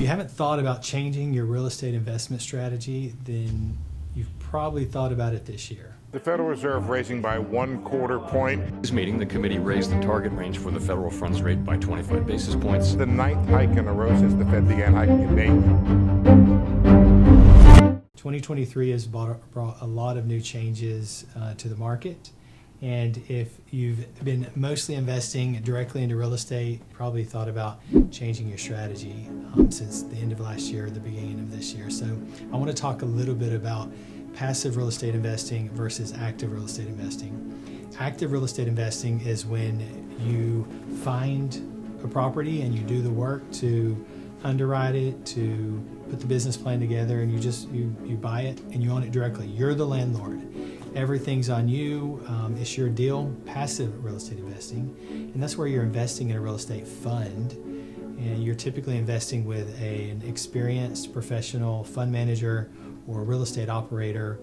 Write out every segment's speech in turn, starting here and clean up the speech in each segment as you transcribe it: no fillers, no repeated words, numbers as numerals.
haven't thought about changing your real estate investment strategy, then you've probably thought about it this year. The Federal Reserve raising by 1/4 point. This meeting, the committee raised the target range for the federal funds rate by 25 basis points. The 9th hike in a row since the Fed began hiking in May. 2023 has brought a lot of new changes to the market. And if you've been mostly investing directly into real estate, probably thought about changing your strategy since the end of last year or the beginning of this year. So I want to talk a little bit about passive real estate investing versus active real estate investing. Active real estate investing is when you find a property and you do the work to underwrite it, to put the business plan together, and you buy it and you own it directly. You're the landlord. Everything's on you. It's your deal. Passive real estate investing, and that's where you're investing in a real estate fund, and you're typically investing with an experienced professional fund manager or a real estate operator,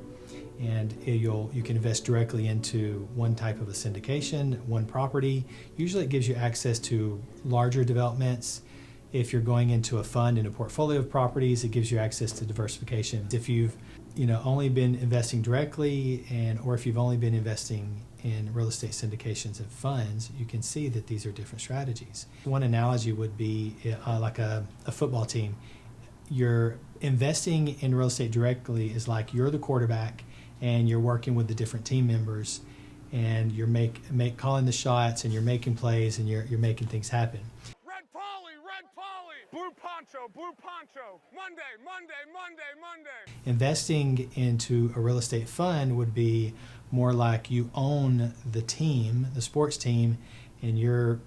and you can invest directly into one type of a syndication, one property. Usually it gives you access to larger developments. If you're going into a fund in a portfolio of properties, it gives you access to diversification. If you've only been investing directly, or if you've only been investing in real estate syndications and funds, you can see that these are different strategies. One analogy would be like a football team. You're investing in real estate directly is like you're the quarterback and you're working with the different team members, and you're calling the shots, and you're making plays, and you're making things happen. Red Polly, blue poncho, Monday. Investing into a real estate fund would be more like you own the team, the sports team, and you're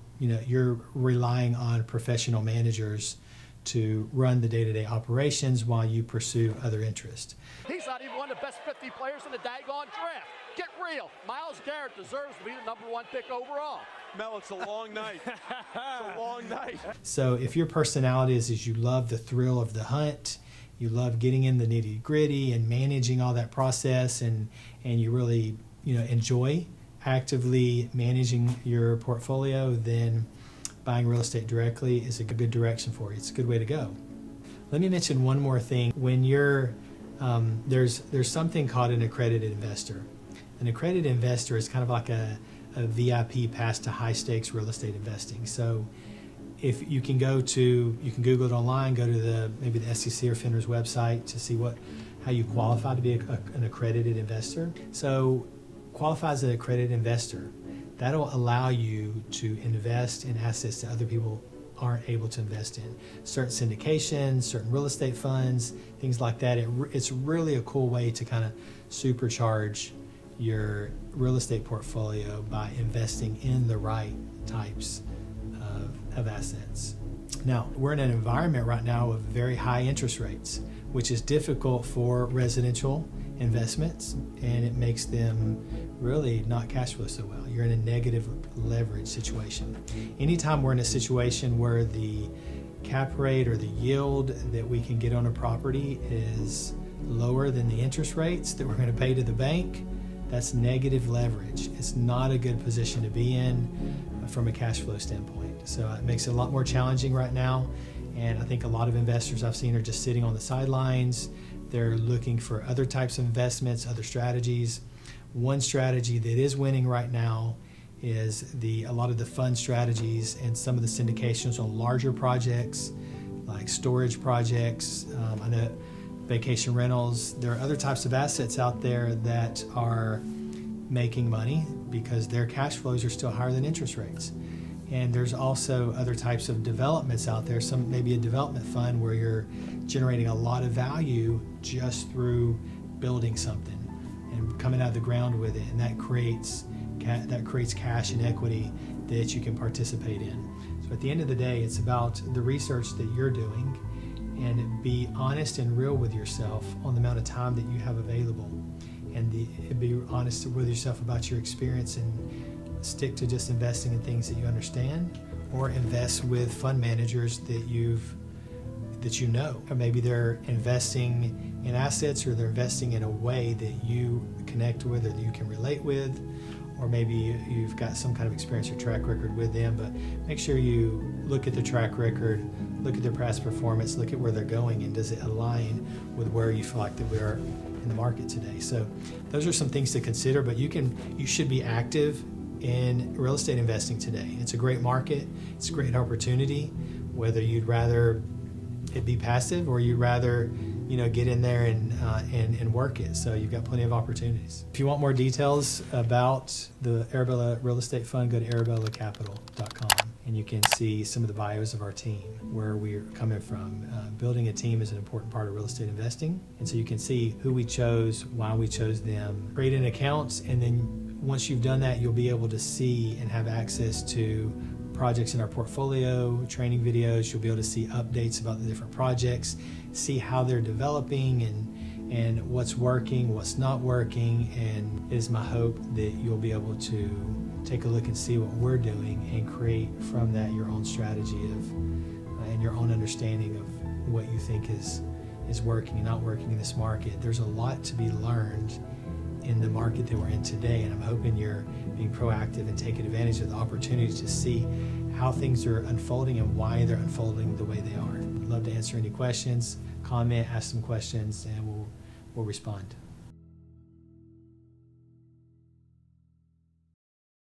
relying on professional managers to run the day-to-day operations while you pursue other interests. He's not even one of the best 50 players in the daggone draft. Get real. Myles Garrett deserves to be the #1 pick overall. Mel, it's a long night. It's a long night. So if your personality is you love the thrill of the hunt, you love getting in the nitty-gritty and managing all that process, and you really enjoy actively managing your portfolio, then buying real estate directly is a good direction for you. It's a good way to go. Let me mention one more thing. When you're there's something called an accredited investor. An accredited investor is kind of like a VIP pass to high stakes real estate investing. So if you can Google it online, go to maybe the SEC or FINRA's website to see how you qualify to be an accredited investor. So qualify as an accredited investor. That'll allow you to invest in assets that other people aren't able to invest in. Certain syndications, certain real estate funds, things like that. It's really a cool way to kind of supercharge your real estate portfolio by investing in the right types of assets. Now, we're in an environment right now of very high interest rates, which is difficult for residential investments, and it makes them really not cash flow so well. You're in a negative leverage situation. Anytime we're in a situation where the cap rate or the yield that we can get on a property is lower than the interest rates that we're going to pay to the bank, that's negative leverage. It's not a good position to be in from a cash flow standpoint. So it makes it a lot more challenging right now, and I think a lot of investors I've seen are just sitting on the sidelines. They're looking for other types of investments, other strategies. One strategy that is winning right now is a lot of the fund strategies and some of the syndications on larger projects like storage projects. I know vacation rentals. There are other types of assets out there that are making money because their cash flows are still higher than interest rates. And there's also other types of developments out there, maybe a development fund where you're generating a lot of value just through building something and coming out of the ground with it, and that creates cash and equity that you can participate in. So at the end of the day, it's about the research that you're doing, and be honest and real with yourself on the amount of time that you have available, and be honest with yourself about your experience, and stick to just investing in things that you understand, or invest with fund managers that you know. Or maybe they're investing in assets, or they're investing in a way that you connect with or that you can relate with, or maybe you've got some kind of experience or track record with them. But make sure you look at the track record, look look at their past performance, look at where they're going, and does it align with where you feel like that we are in the market today. So those are some things to consider, but you should be active in real estate investing today. It's a great market. It's a great opportunity, whether you'd rather it be passive or you'd rather get in there and work it. So you've got plenty of opportunities. If you want more details about the Arabella Real Estate Fund, go to arabellacapital.com and you can see some of the bios of our team, where we're coming from. Building a team is an important part of real estate investing. And so you can see who we chose, why we chose them, create an account, and then once you've done that, you'll be able to see and have access to projects in our portfolio, training videos. You'll be able to see updates about the different projects, see how they're developing and what's working, what's not working. And it is my hope that you'll be able to take a look and see what we're doing and create from that your own strategy and your own understanding of what you think is working and not working in this market. There's a lot to be learned in the market that we're in today, and I'm hoping you're being proactive and taking advantage of the opportunities to see how things are unfolding and why they're unfolding the way they are. I'd love to answer any questions, comment, ask some questions, and we'll respond.